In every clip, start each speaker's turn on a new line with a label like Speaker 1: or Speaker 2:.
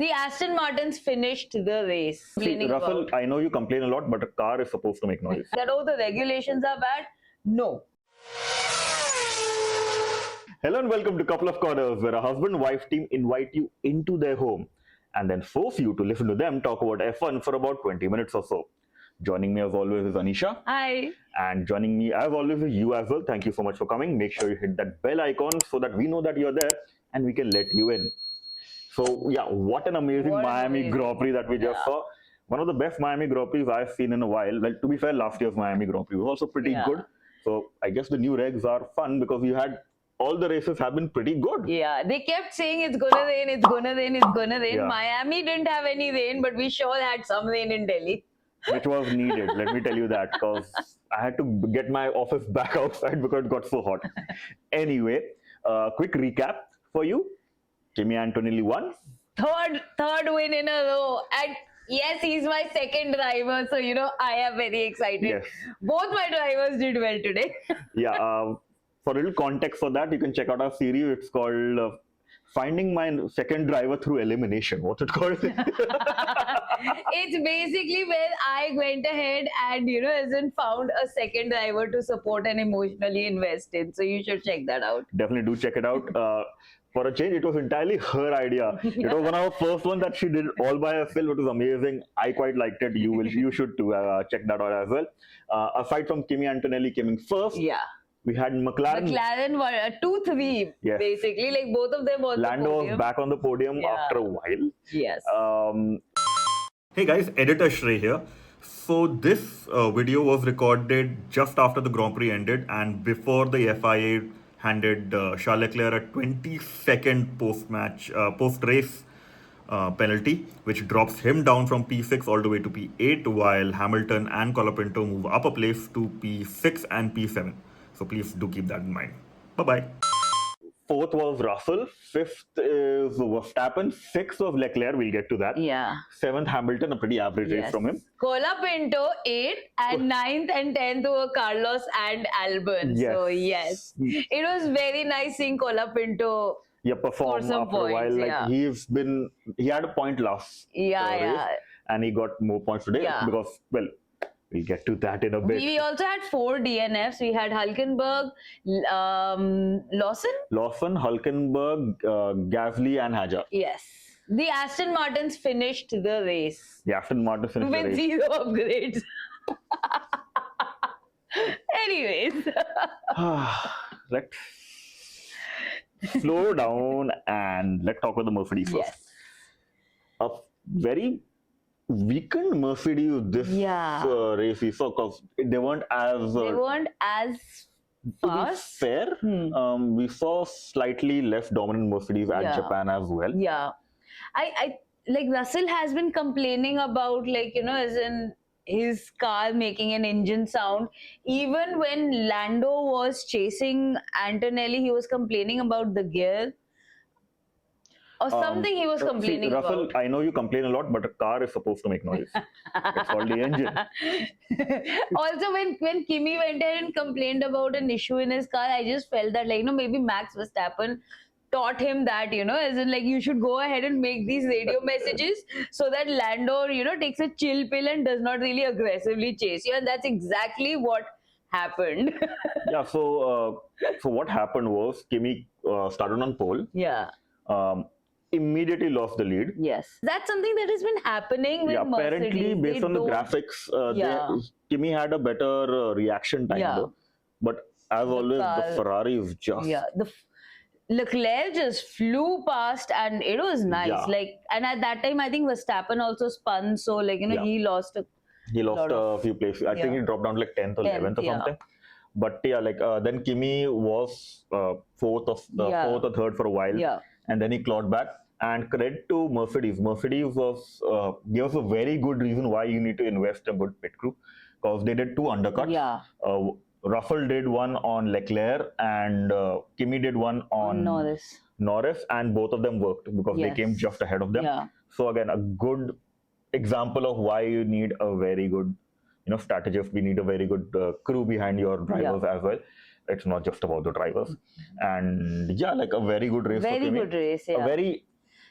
Speaker 1: The Aston Martins finished the race.
Speaker 2: See,
Speaker 1: Complaining
Speaker 2: Russell,
Speaker 1: about
Speaker 2: I know you complain a lot, but a car is supposed to make noise.
Speaker 1: that, oh, the regulations are bad. No.
Speaker 2: Hello and welcome to Couple of Corners, where a husband-wife team invite you into their home and then force you to listen to them talk about F1 for about 20 minutes or so. Joining me as always is Anisha.
Speaker 1: Hi.
Speaker 2: And joining me as always is you as well. Thank you so much for coming. Make sure you hit that bell icon so that we know that you're there and we can let you in. So yeah, what an amazing Miami Grand Prix that we just saw. One of the best Miami Grand Prix I've seen in a while. Well, to be fair, last year's Miami Grand Prix was also pretty good. So I guess the new regs are fun because you had all the races have been pretty good.
Speaker 1: Yeah, they kept saying it's gonna rain, it's gonna rain, it's gonna rain.
Speaker 2: Yeah.
Speaker 1: Miami didn't have any rain, but we sure had some rain in Delhi.
Speaker 2: Which was needed, let me tell you that, because I had to get my office back outside because it got so hot. Anyway, quick recap for you. Kimi Antonelli won.
Speaker 1: Third win in a row. And yes, he's my second driver, so I am very excited.
Speaker 2: Yes.
Speaker 1: Both my drivers did well today.
Speaker 2: Yeah, for a little context for that, you can check out our series. It's called Finding My Second Driver Through Elimination. What's it called?
Speaker 1: It's basically where I went ahead and, found a second driver to support and emotionally invest in. So you should check that out.
Speaker 2: Definitely do check it out. For a change, it was entirely her idea. It was one of our first ones that she did all by herself. It was amazing. I quite liked it. You should too check that out as well. Aside from Kimi Antonelli coming first, we had McLaren.
Speaker 1: McLaren were 2-3, basically. Like both of them on
Speaker 2: Lando
Speaker 1: the podium.
Speaker 2: was back on the podium after a while.
Speaker 1: Yes.
Speaker 2: Hey guys, Editor Shrey here. So this video was recorded just after the Grand Prix ended and before the FIA handed Charles Leclerc a 20-second post-race penalty, which drops him down from P6 all the way to P8, while Hamilton and Colapinto move up a place to P6 and P7. So please do keep that in mind. Bye-bye. Fourth was Russell. Fifth is Verstappen. Sixth was Leclerc. We'll get to that.
Speaker 1: Yeah.
Speaker 2: Seventh, Hamilton, a pretty average race from him.
Speaker 1: Colapinto, 8th, and 9th and 10th were Carlos and Albon.
Speaker 2: Yes.
Speaker 1: So, yes. It was very nice seeing Colapinto
Speaker 2: perform after
Speaker 1: points,
Speaker 2: a while. Like he had a point last race, and he got more points today because, well, we'll get to that in a bit.
Speaker 1: We also had 4 DNFs. We had Hulkenberg, Lawson,
Speaker 2: Hulkenberg, Gasly, and Hajar.
Speaker 1: Yes. The Aston Martins finished the race.
Speaker 2: The Aston Martins finished
Speaker 1: with
Speaker 2: the race.
Speaker 1: 0 upgrades. Anyways.
Speaker 2: Let's slow down and let's talk about the Mercedes first.
Speaker 1: Yes.
Speaker 2: A very weakened Mercedes this race we saw because they weren't as
Speaker 1: fast.
Speaker 2: Fair. We saw slightly less dominant Mercedes at Japan as well.
Speaker 1: Yeah. I like Russell has been complaining about as in his car making an engine sound. Even when Lando was chasing Antonelli, he was complaining about the gear. Or something he was complaining
Speaker 2: Russell,
Speaker 1: about.
Speaker 2: I know you complain a lot, but a car is supposed to make noise. It's called the engine.
Speaker 1: Also, when Kimi went ahead and complained about an issue in his car, I just felt that maybe Max Verstappen taught him that, as in you should go ahead and make these radio messages so that Lando, takes a chill pill and does not really aggressively chase you. And that's exactly what happened.
Speaker 2: Yeah, so what happened was Kimi started on pole.
Speaker 1: Yeah.
Speaker 2: Immediately lost the lead.
Speaker 1: Yes. That's something that has been happening with Mercedes.
Speaker 2: Apparently, based on the graphics, Kimi had a better reaction time though. But as always, the Ferrari is just...
Speaker 1: Yeah, Leclerc just flew past and it was nice. And at that time, I think Verstappen also spun. So, he lost
Speaker 2: a few places. I think he dropped down to 10th or 11th or something. But then Kimi was fourth or third for a while. Yeah. And then he clawed back. And credit to Mercedes. Mercedes gave us a very good reason why you need to invest in a good pit crew. Because they did 2 undercuts. Yeah. Russell did one on Leclerc and Kimi did one on Norris. And both of them worked because they came just ahead of them. Yeah. So again, a good example of why you need a very good strategist. We need a very good crew behind your drivers as well. It's not just about the drivers. And a very good race.
Speaker 1: Very good race, yeah.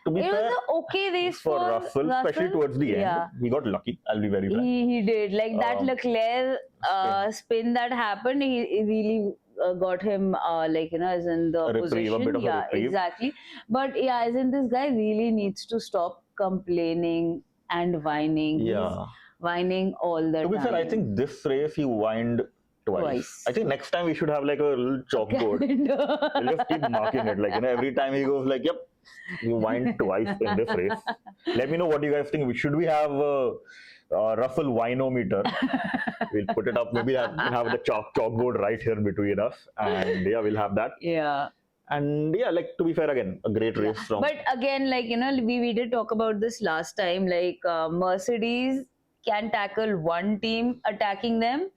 Speaker 2: to be
Speaker 1: It
Speaker 2: fair,
Speaker 1: was an okay race
Speaker 2: for Russell, especially towards the end, he got lucky. I'll be very frank.
Speaker 1: He did. Like that Leclerc spin that happened, he really got him, like, as in the
Speaker 2: reprieve,
Speaker 1: position.
Speaker 2: a bit of a reprieve.
Speaker 1: Exactly. But yeah, as in this guy really needs to stop complaining and whining.
Speaker 2: Yeah.
Speaker 1: He's whining all the time.
Speaker 2: To be fair, I think this race he whined twice. I think next time we should have like a little chalkboard. We'll just keep marking it. Like, every time he goes like, yep, you whined twice in this race. Let me know what you guys think. Should we have a Russell winometer? We'll put it up. Maybe have the chalkboard right here between us. And yeah, we'll have that.
Speaker 1: Yeah.
Speaker 2: And yeah, like, to be fair, again, a great race from.
Speaker 1: But again, like, we did talk about this last time. Like, Mercedes can tackle one team attacking them.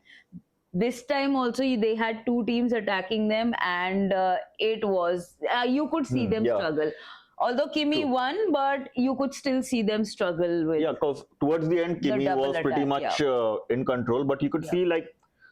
Speaker 1: This time also they had two teams attacking them, and it was you could see them struggle. Although Kimi won, but you could still see them struggle with.
Speaker 2: Yeah, because towards the end, Kimi was pretty much in control, but you could see, like,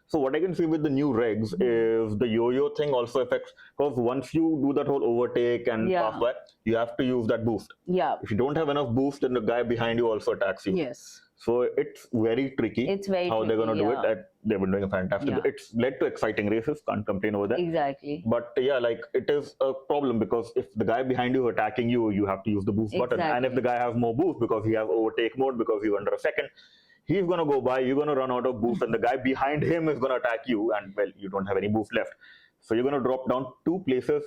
Speaker 2: so what I can see with the new regs is the yo-yo thing also affects, because once you do that whole overtake and pass by, you have to use that boost.
Speaker 1: Yeah.
Speaker 2: If you don't have enough boost, then the guy behind you also attacks you.
Speaker 1: Yes.
Speaker 2: So it's very tricky how they're going to do it. They've been doing a fantastic. It's led to exciting races. Can't complain over that.
Speaker 1: Exactly.
Speaker 2: But yeah, like, it is a problem because if the guy behind you is attacking you, you have to use the boost button. And if the guy has more boost because he has overtake mode because he's under a second, he's going to go by, you're going to run out of boost, and the guy behind him is going to attack you, and well, you don't have any boost left. So you're going to drop down 2 places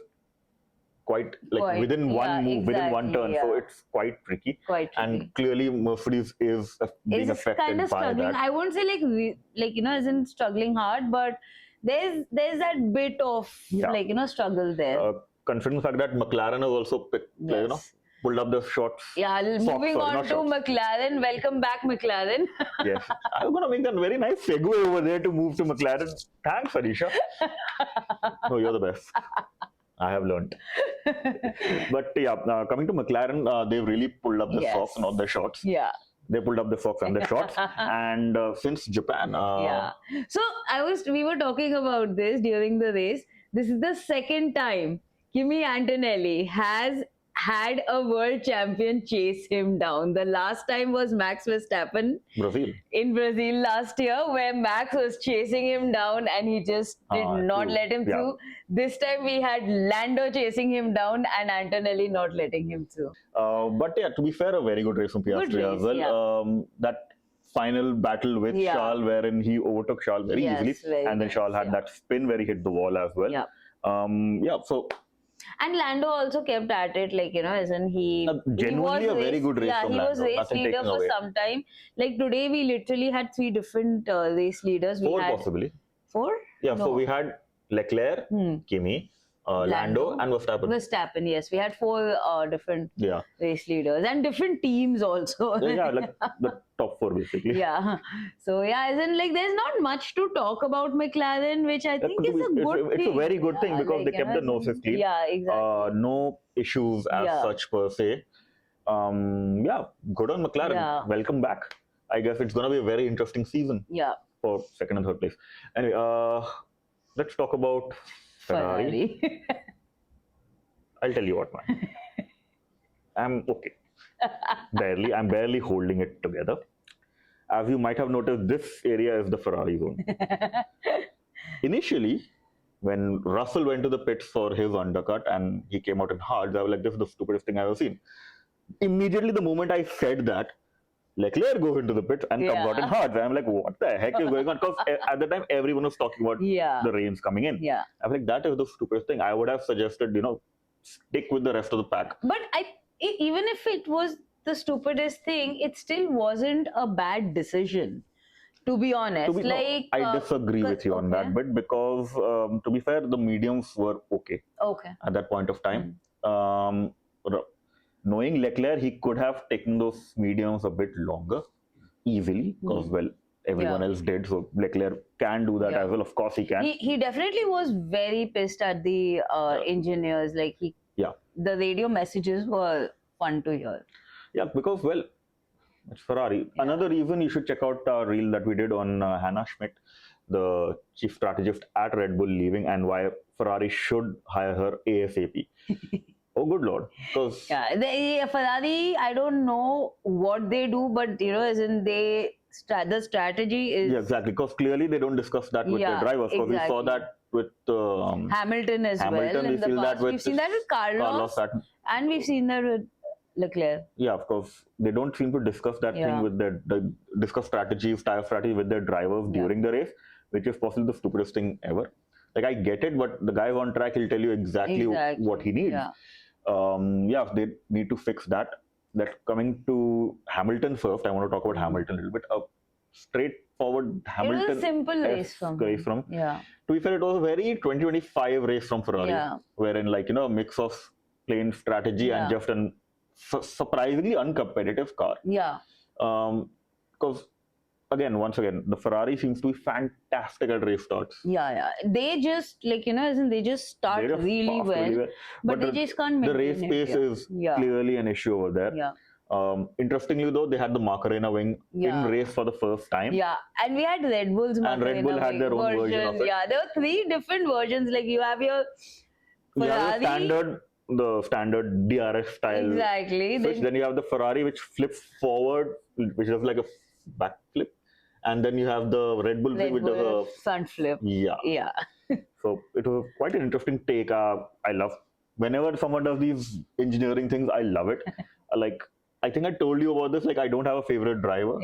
Speaker 2: quite within one move, within one turn. So it's quite tricky. And clearly Mercedes is being affected
Speaker 1: kind of
Speaker 2: by
Speaker 1: struggling.
Speaker 2: that.
Speaker 1: I won't say isn't struggling hard, but there's that bit of struggle there.
Speaker 2: Considering the fact that McLaren has also pulled up the shots.
Speaker 1: Yeah, moving on to McLaren. Welcome back, McLaren.
Speaker 2: Yes, I'm going to make that very nice segue over there to move to McLaren. Thanks, Anisha. Oh, you're the best. I have learned. But yeah, coming to McLaren, they've really pulled up the socks, not the shots.
Speaker 1: Yeah.
Speaker 2: They pulled up the socks and the shots. And since Japan.
Speaker 1: So we were talking about this during the race. This is the second time Kimi Antonelli has had a world champion chase him down. The last time was Max Verstappen in Brazil last year, where Max was chasing him down and he just did not let him through. This time we had Lando chasing him down and Antonelli not letting him through.
Speaker 2: But yeah, to be fair, a very good race from Piastri as well. That final battle with Charles, wherein he overtook Charles very easily, and then Charles had that spin where he hit the wall as well. So.
Speaker 1: And Lando also kept at it, isn't he?
Speaker 2: Genuinely a very good race from Lando.
Speaker 1: He was race leader for some time. Like today, we literally had 3 different race leaders.
Speaker 2: 4 possibly.
Speaker 1: 4?
Speaker 2: Yeah, so we had Leclerc, Kimi, Lando, and
Speaker 1: Verstappen, yes. We had 4 different race leaders and different teams also.
Speaker 2: Like the top 4 basically.
Speaker 1: Yeah. So isn't there's not much to talk about McLaren, which I think is a good thing.
Speaker 2: It's a very good thing because they kept the noses clean.
Speaker 1: Yeah, exactly.
Speaker 2: No issues as such per se. Good on McLaren. Yeah. Welcome back. I guess it's going to be a very interesting season.
Speaker 1: Yeah.
Speaker 2: For 2nd and 3rd place. Anyway, let's talk about Ferrari. I'll tell you what, man. I'm okay. I'm barely holding it together. As you might have noticed, this area is the Ferrari zone. Initially, when Russell went to the pits for his undercut and he came out in hards, I was like, this is the stupidest thing I've ever seen. Immediately, the moment I said that, Leclerc goes into the pits and comes out in hards. I'm like, what the heck is going on? Because at the time, everyone was talking about the rains coming in.
Speaker 1: Yeah.
Speaker 2: I was like, that is the stupidest thing. I would have suggested, stick with the rest of the pack.
Speaker 1: But even if it was the stupidest thing, it still wasn't a bad decision, to be honest.
Speaker 2: I disagree with you on that bit because, to be fair, the mediums were okay. At that point of time. Knowing Leclerc, he could have taken those mediums a bit longer, easily, because, everyone else did. So Leclerc can do that as well. Of course, he can.
Speaker 1: He definitely was very pissed at the engineers. The radio messages were fun to hear.
Speaker 2: Yeah, because, it's Ferrari. Yeah. Another reason you should check out our reel that we did on Hannah Schmidt, the chief strategist at Red Bull, leaving, and why Ferrari should hire her ASAP. Oh, good lord! Because
Speaker 1: Ferrari, I don't know what they do, but as in the strategy is
Speaker 2: exactly. Because clearly they don't discuss that with their drivers. Because we saw that with
Speaker 1: Hamilton as
Speaker 2: Hamilton.
Speaker 1: well in the past. We've seen that with Carlos and we've seen that with Leclerc.
Speaker 2: Yeah, of course. They don't seem to discuss that thing with discuss strategies, tire strategy with their drivers during the race, which is possibly the stupidest thing ever. Like, I get it, but the guy on track, he'll tell you exactly what he needs. They need to fix that. That coming to Hamilton first, I want to talk about Hamilton a little bit. A straightforward Hamilton.
Speaker 1: It was a simple race from.
Speaker 2: To be fair, it was a very 2025 race from Ferrari, wherein a mix of plain strategy and just an surprisingly uncompetitive car. Because once again, the Ferrari seems to be fantastic at race starts.
Speaker 1: They just they just start really well, but they just can't maintain
Speaker 2: the race pace is clearly an issue over there. Interestingly though, they had the Macarena wing in race for the first time.
Speaker 1: And we had Red Bull's Macarena
Speaker 2: and Red Bull had their own version of it.
Speaker 1: There were 3 different versions. Like you have your Ferrari,
Speaker 2: the standard DRS style.
Speaker 1: Exactly.
Speaker 2: Then you have the Ferrari which flips forward, which is like a back flip. And then you have the Red Bull which does a
Speaker 1: front flip.
Speaker 2: So it was quite an interesting take. I love whenever someone does these engineering things. I love it. I think I told you about this. I don't have a favorite driver.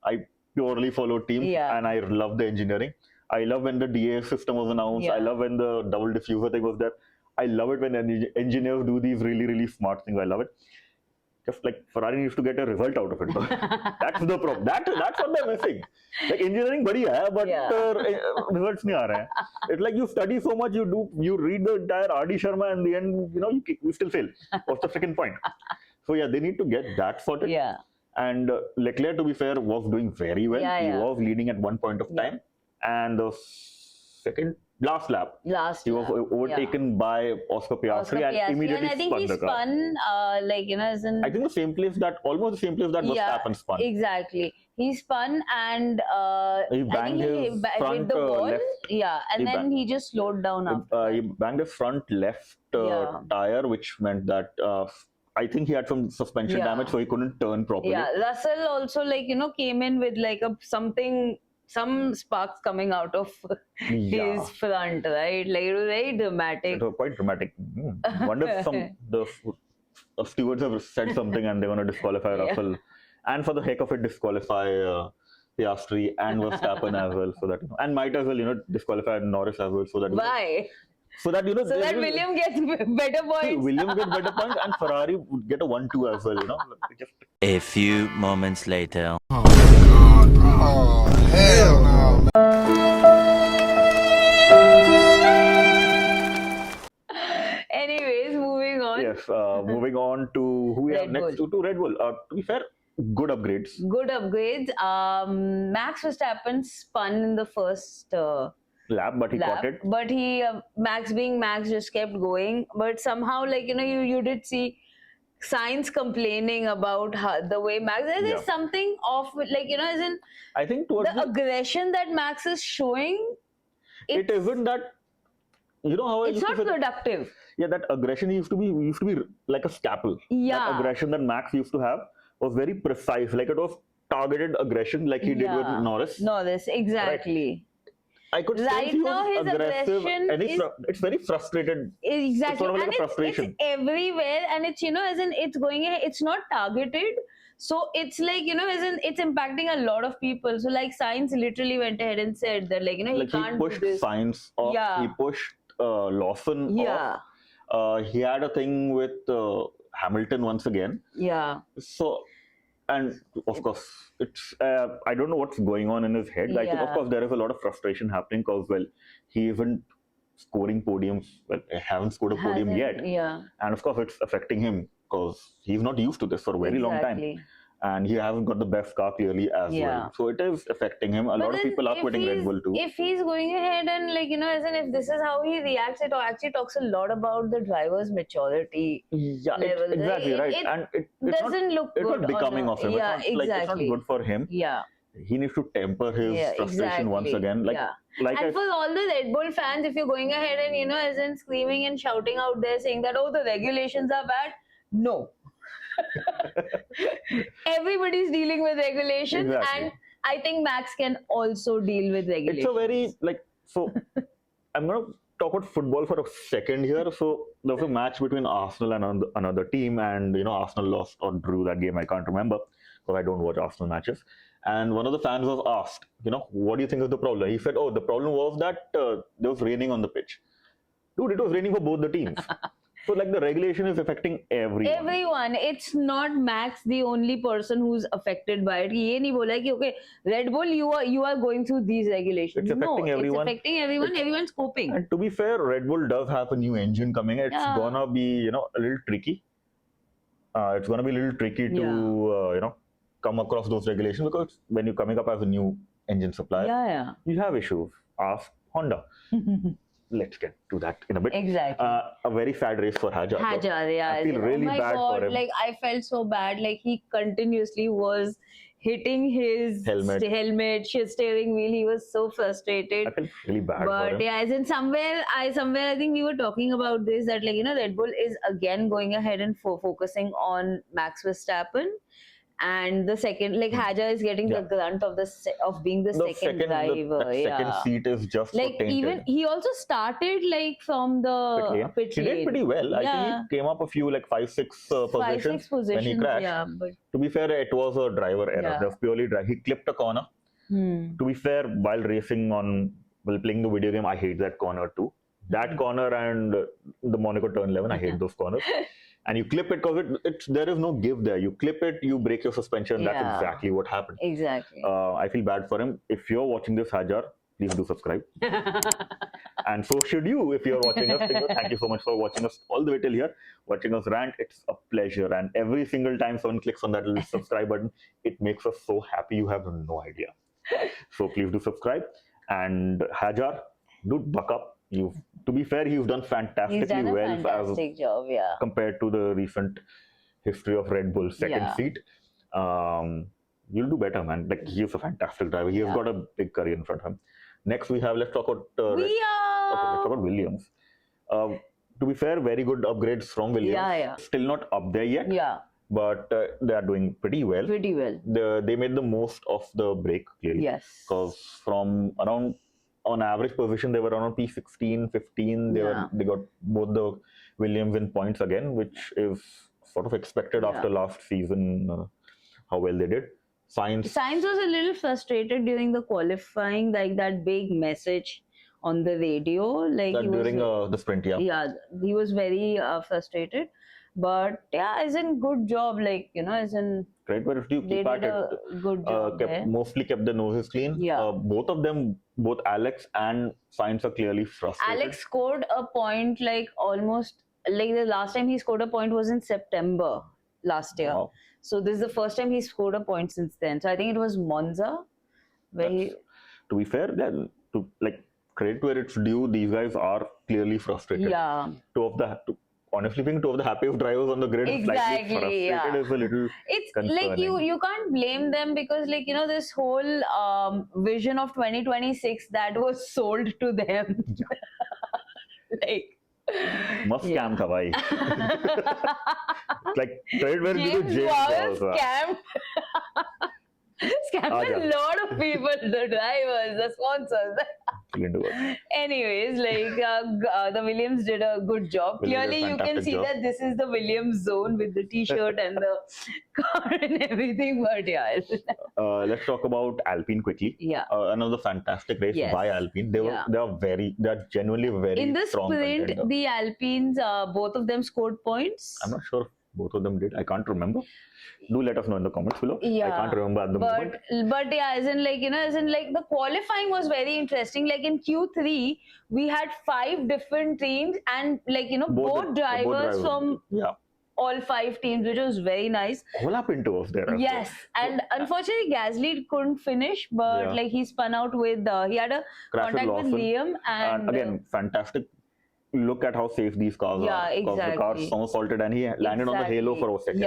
Speaker 2: I purely follow teams, and I love the engineering. I love when the DA system was announced. I love when the double diffuser thing was there. I love it when engineers do these really, really smart things. I love it. Just like Ferrari needs to get a result out of it. That's the problem. That's what they're missing. Like engineering badhiya hai, but results nahi aa rahe hain. It's like you study so much, you read the entire R.D. Sharma, and in the end, you still fail. What's the freaking point? So they need to get that sorted. And Leclerc, to be fair, was doing very well. He was leading at one point of time, and the last lap, he was overtaken by Oscar Piastri and immediately
Speaker 1: and I think
Speaker 2: spun
Speaker 1: he
Speaker 2: the car.
Speaker 1: Spun,
Speaker 2: I think almost the same place that Verstappen spun.
Speaker 1: Exactly. He spun and
Speaker 2: he banged his front
Speaker 1: hit the wall.
Speaker 2: left.
Speaker 1: And then he just slowed down after.
Speaker 2: He banged his front left tire, which meant that I think he had some suspension damage, so he couldn't turn properly.
Speaker 1: Russell also came in with some sparks coming out of his front, right? It was very dramatic.
Speaker 2: It was quite dramatic. Wonder if the stewards have said something and they're going to disqualify Russell, and for the heck of it, disqualify Piastri and Verstappen as well, so that and might as well disqualify Norris as well, so that
Speaker 1: why.
Speaker 2: So that
Speaker 1: William gets better points.
Speaker 2: William gets better points, and Ferrari would get a 1-2 as well.
Speaker 3: A few moments later.
Speaker 4: Oh my God! Oh hell no!
Speaker 1: Anyways, moving on.
Speaker 2: Yes, moving on to who we have next to Red Bull. To be fair, good upgrades.
Speaker 1: Max Verstappen spun in the first
Speaker 2: lap, but he caught it.
Speaker 1: But he, Max being Max, just kept going. But somehow, you did see Sainz complaining about the way Max. There's something off, as in.
Speaker 2: I think towards
Speaker 1: the aggression that Max is showing.
Speaker 2: It isn't that. How
Speaker 1: it's not productive.
Speaker 2: That aggression used to be like a scalpel. That aggression that Max used to have was very precise. It was targeted aggression, like he did with Norris.
Speaker 1: Exactly.
Speaker 2: Right. I could sense he was aggressive, and it's very frustrated.
Speaker 1: Exactly,
Speaker 2: it's sort of like
Speaker 1: and
Speaker 2: a frustration.
Speaker 1: It's everywhere, and it's as in it's going ahead. It's not targeted, so it's as in it's impacting a lot of people. So Sainz literally went ahead and said that he can't
Speaker 2: pushed
Speaker 1: do this.
Speaker 2: Sainz off. He pushed Lawson off. He had a thing with Hamilton once again. So. And of course, it's I don't know what's going on in his head. I think, of course, there is a lot of frustration happening because, he isn't scoring podiums. Well, he hasn't scored a podium yet. And of course, it's affecting him because he's not used to this for a very long time. And he hasn't got the best car clearly as well. So it is affecting him. A lot of people are quitting Red Bull too.
Speaker 1: If he's going ahead and as in if this is how he reacts, it actually talks a lot about the driver's maturity level.
Speaker 2: Exactly right. And it
Speaker 1: doesn't look good.
Speaker 2: It's not becoming of him.
Speaker 1: Exactly.
Speaker 2: It's not good for him. he needs to temper his frustration once again.
Speaker 1: And for all the Red Bull fans, if you're going ahead and as in screaming and shouting out there saying that the regulations are bad, no. Everybody's dealing with regulations, and I think Max can also deal with regulations.
Speaker 2: It's a very so. I'm gonna talk about football for a second here. So there was a match between Arsenal and another team, and Arsenal lost or drew that game. I can't remember because I don't watch Arsenal matches. And one of the fans was asked, what do you think is the problem? He said, the problem was that there was raining on the pitch. Dude, it was raining for both the teams. So the regulation is affecting everyone.
Speaker 1: Everyone. It's not Max the only person who's affected by it. ये नहीं बोला कि okay, Red Bull, you are going through these regulations.
Speaker 2: It's affecting everyone.
Speaker 1: It's affecting everyone. Everyone's coping.
Speaker 2: And to be fair, Red Bull does have a new engine coming. It's gonna be a little tricky. It's gonna be a little tricky to come across those regulations, because when you're coming up as a new engine supplier, you have issues. Ask Honda. Let's get to that in a bit.
Speaker 1: Exactly.
Speaker 2: A very sad race for Hajar. I feel really bad for him.
Speaker 1: I felt so bad. He continuously was hitting his helmet, steering wheel. He was so frustrated.
Speaker 2: I felt really bad for him.
Speaker 1: But as in somewhere I think we were talking about this, that Red Bull is again going ahead and focusing on Max Verstappen. And the second, Hajar is getting the grunt of being the second driver.
Speaker 2: The second seat is just
Speaker 1: even he also started from the pit lane.
Speaker 2: He did pretty well. I think he came up a few 5-6 positions when he crashed.
Speaker 1: Yeah, but
Speaker 2: to be fair, it was a driver error. It was purely he clipped a corner. To be fair, while racing while playing the video game, I hate that corner too. That corner and the Monaco turn 11, I hate those corners. And you clip it because there is no give there. You clip it, you break your suspension. That's exactly what happened.
Speaker 1: Exactly.
Speaker 2: I feel bad for him. If you're watching this, Hajar, please do subscribe. And so should you if you're watching us. Thank you so much for watching us all the way till here. Watching us rant, it's a pleasure. And every single time someone clicks on that little subscribe button, it makes us so happy. You have no idea. So please do subscribe. And Hajar, dude, buck up. To be fair, he's done fantastically
Speaker 1: He's done a
Speaker 2: well
Speaker 1: fantastic job,
Speaker 2: compared to the recent history of Red Bull's second seat. You'll do better, man. He's a fantastic driver. He's got a big career in front of him. Next, let's talk about let's talk about Williams. To be fair, very good upgrades from Williams. Still not up there yet. But they are doing pretty well. They made the most of the break, clearly.
Speaker 1: Yes.
Speaker 2: Because from around, on average position, they were around P16, 15. They got both the Williams in points again, which is sort of expected after last season, how well they did. Sainz
Speaker 1: was a little frustrated during the qualifying, that big message on the radio.
Speaker 2: During the sprint,
Speaker 1: Yeah, he was very frustrated. But as in good job, as in
Speaker 2: great, but if you keep at it,
Speaker 1: good job
Speaker 2: mostly kept their noses clean. Both of them, both Alex and Sainz, are clearly frustrated.
Speaker 1: Alex scored a point almost the last time he scored a point was in September last year.
Speaker 2: Wow.
Speaker 1: So this is the first time he scored a point since then. So I think it was Monza where
Speaker 2: to be fair, then credit where it's due, these guys are clearly frustrated. Honestly, being two of the happiest drivers on the grid,
Speaker 1: exactly,
Speaker 2: frustrated is a little
Speaker 1: it's
Speaker 2: concerning.
Speaker 1: You can't blame them, because this whole vision of 2026 that was sold to them.
Speaker 2: Must scam tha bhai. Credit where due to James also.
Speaker 1: Scammed a lot of people, the drivers, the sponsors. Anyways, the Williams did a good job. Clearly, you can see that this is the Williams zone with the T-shirt and the car and everything. But
Speaker 2: let's talk about Alpine quickly. Another fantastic race by Alpine. They are genuinely very
Speaker 1: in the
Speaker 2: strong
Speaker 1: sprint.
Speaker 2: contender.
Speaker 1: The Alpines, both of them scored points.
Speaker 2: I'm not sure if both of them did. I can't remember. Do let us know in the comments below. I can't remember at the moment.
Speaker 1: But as in the qualifying was very interesting. In Q3, we had 5 different teams and both drivers from all 5 teams, which was very nice.
Speaker 2: Pinto was there.
Speaker 1: Yes, and unfortunately Gasly couldn't finish, but he spun out with he had a contact with Liam, and
Speaker 2: again fantastic. Look at how safe these cars are.
Speaker 1: Exactly.
Speaker 2: The car somersaulted and he landed on the halo for a second.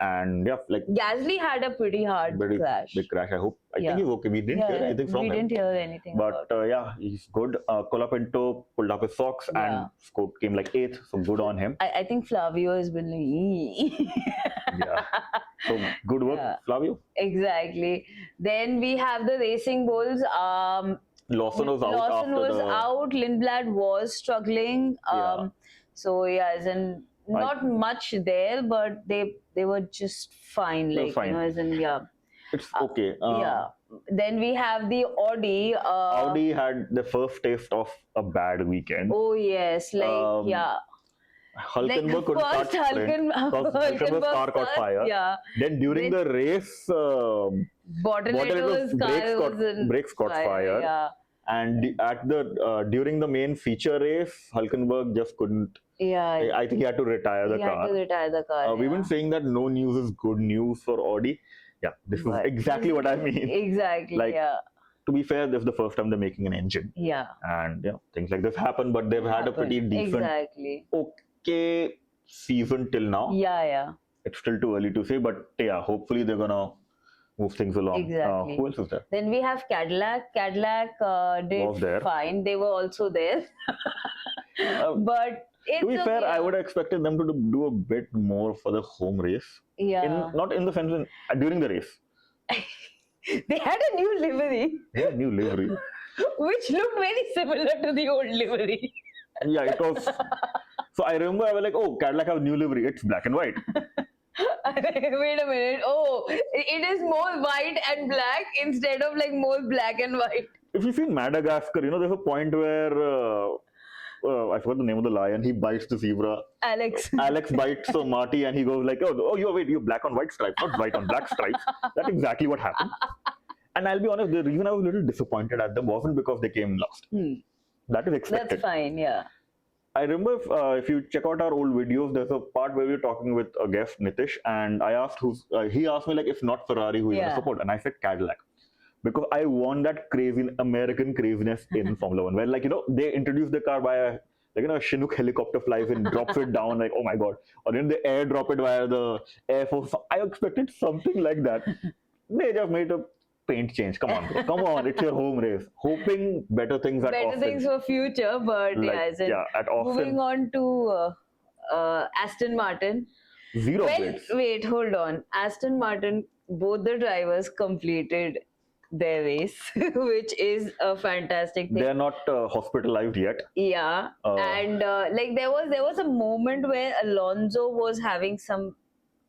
Speaker 2: And yeah, like
Speaker 1: Gasly had a pretty hard crash.
Speaker 2: big crash. I think he's okay. We didn't hear anything from him.
Speaker 1: We didn't hear anything.
Speaker 2: But yeah, he's good. Colapinto pulled up his socks and came like 8th, so good on him.
Speaker 1: I think Flavio has been like,
Speaker 2: yeah. So good work, Flavio.
Speaker 1: Exactly. Then we have the Racing Bulls.
Speaker 2: Lawson was out.
Speaker 1: Lawson was out. Lindblad was struggling. So and not much there, but they were just fine. Like
Speaker 2: fine.
Speaker 1: You know, as in
Speaker 2: it's okay.
Speaker 1: Then we have the Audi.
Speaker 2: Audi had the first taste of a bad weekend.
Speaker 1: Oh yes,
Speaker 2: Hulkenberg couldn't start Hulkenberg's car caught fire.
Speaker 1: Yeah.
Speaker 2: Then during the race,
Speaker 1: Bortoletto's
Speaker 2: brakes caught fire.
Speaker 1: Yeah.
Speaker 2: And at the during the main feature race, Hulkenberg just couldn't.
Speaker 1: Yeah.
Speaker 2: I think he had to retire the car.
Speaker 1: Had to retire the car.
Speaker 2: We've been saying that no news is good news for Audi. Yeah, this is exactly what I mean.
Speaker 1: Exactly.
Speaker 2: To be fair, this is the first time they're making an engine.
Speaker 1: Yeah.
Speaker 2: And things like this happen, but they've had a pretty decent, okay season till now.
Speaker 1: Yeah.
Speaker 2: It's still too early to say, but hopefully they're gonna move things along.
Speaker 1: Exactly.
Speaker 2: Who else is there?
Speaker 1: Then we have Cadillac. Cadillac did fine. They were also there. But
Speaker 2: to be fair, I would have expected them to do a bit more for the home race.
Speaker 1: Yeah.
Speaker 2: Not in the sense during the race.
Speaker 1: They had a new livery. Which looked very similar to the old livery.
Speaker 2: Yeah, it was. So I remember I was like, oh, Cadillac have a new livery. It's black and white.
Speaker 1: Wait a minute. Oh, it is more white and black instead of more black and white.
Speaker 2: If you've seen Madagascar, there's a point where I forgot the name of the lion. He bites the zebra. Alex bites Marty, and he goes like, "Oh, you're black on white stripes, not white on black stripes." That's exactly what happened. And I'll be honest, the reason I was a little disappointed at them wasn't because they came last. That is expected.
Speaker 1: That's fine, yeah.
Speaker 2: I remember if you check out our old videos, there's a part where we were talking with a guest, Nitish, and I asked he asked me if not Ferrari, who you want to support, and I said Cadillac. Because I want that crazy American craziness in Formula One, where they introduce the car by a Chinook helicopter flies in, drops it down, like, oh my god, or then they airdrop it via the Air Force. I expected something like that. They just made a paint change. Come on, bro. Come on, it's your home race. Hoping better things at Austin.
Speaker 1: Better things for future, but
Speaker 2: at Austin.
Speaker 1: Moving on to Aston Martin.
Speaker 2: Zero upgrades.
Speaker 1: Wait, hold on. Aston Martin, both the drivers completed their race, which is a fantastic thing.
Speaker 2: They're not hospitalized yet.
Speaker 1: Yeah, and there was a moment where Alonso was having some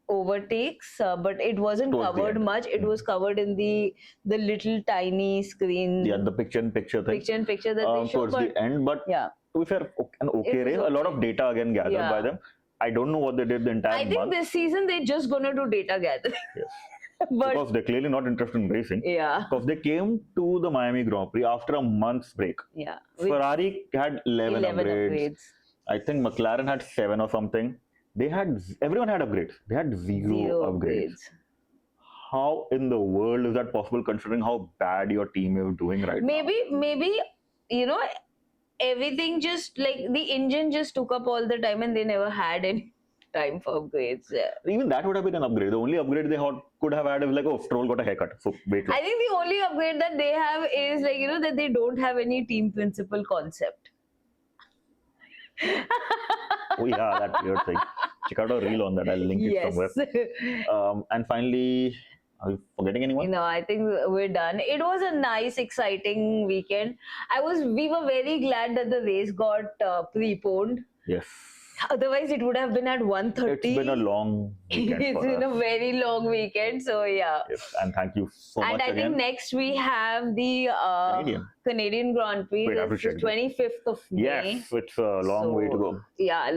Speaker 1: overtakes, but it wasn't covered much. It was covered in the little tiny screen.
Speaker 2: Yeah, the picture-in-picture thing.
Speaker 1: Picture-in-picture that they showed.
Speaker 2: Towards the end, but to be fair, an okay race. A lot of data again gathered by them. I don't know what they did the entire month.
Speaker 1: I think this season they're just gonna do data gathering.
Speaker 2: Yes. Because they're clearly not interested in racing.
Speaker 1: Yeah.
Speaker 2: Because they came to the Miami Grand Prix after a month's break.
Speaker 1: Yeah.
Speaker 2: Ferrari had 11 upgrades. I think McLaren had 7 or something. Everyone had upgrades. They had zero upgrades. How in the world is that possible, considering how bad your team is doing right now?
Speaker 1: Maybe everything just the engine just took up all the time, and they never had any time for upgrades.
Speaker 2: Even that would have been an upgrade. The only upgrade they could have had is Stroll got a haircut. So weight loss.
Speaker 1: I think the only upgrade that they have is that they don't have any team principal concept.
Speaker 2: Oh yeah, that weird thing. Check out a reel on that. I'll link it somewhere. And finally, are we forgetting anyone?
Speaker 1: No, I think we're done. It was a nice, exciting weekend. We were very glad that the race got preponed.
Speaker 2: Yes.
Speaker 1: Otherwise, it would have been at 1:30.
Speaker 2: It's been a long weekend.
Speaker 1: It's been a very long weekend. So, yeah.
Speaker 2: Yes, and thank you so much.
Speaker 1: And I think next we have the Canadian Grand Prix.
Speaker 2: Wait,
Speaker 1: it's the 25th of May.
Speaker 2: Yes, it's a long way to go.
Speaker 1: Yeah,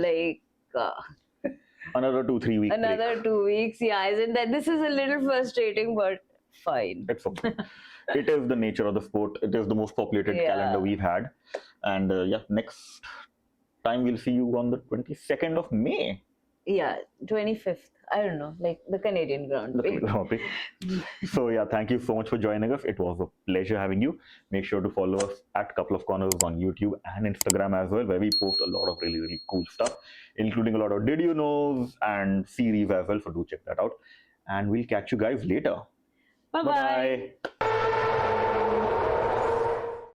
Speaker 2: another 2-3 weeks.
Speaker 1: Another 2 weeks. Yeah, isn't that? This is a little frustrating, but fine.
Speaker 2: It's okay. It is the nature of the sport. It is the most populated calendar we've had. And next time we'll see you on the 22nd of May.
Speaker 1: Yeah, 25th. I don't know, like the Canadian Grand Prix.
Speaker 2: So yeah, thank you so much for joining us. It was a pleasure having you. Make sure to follow us at Couple of Corners on YouTube and Instagram as well, where we post a lot of really, really cool stuff, including a lot of Did You Knows and series as well. So do check that out. And we'll catch you guys later.
Speaker 1: Bye-bye.
Speaker 2: Bye-bye.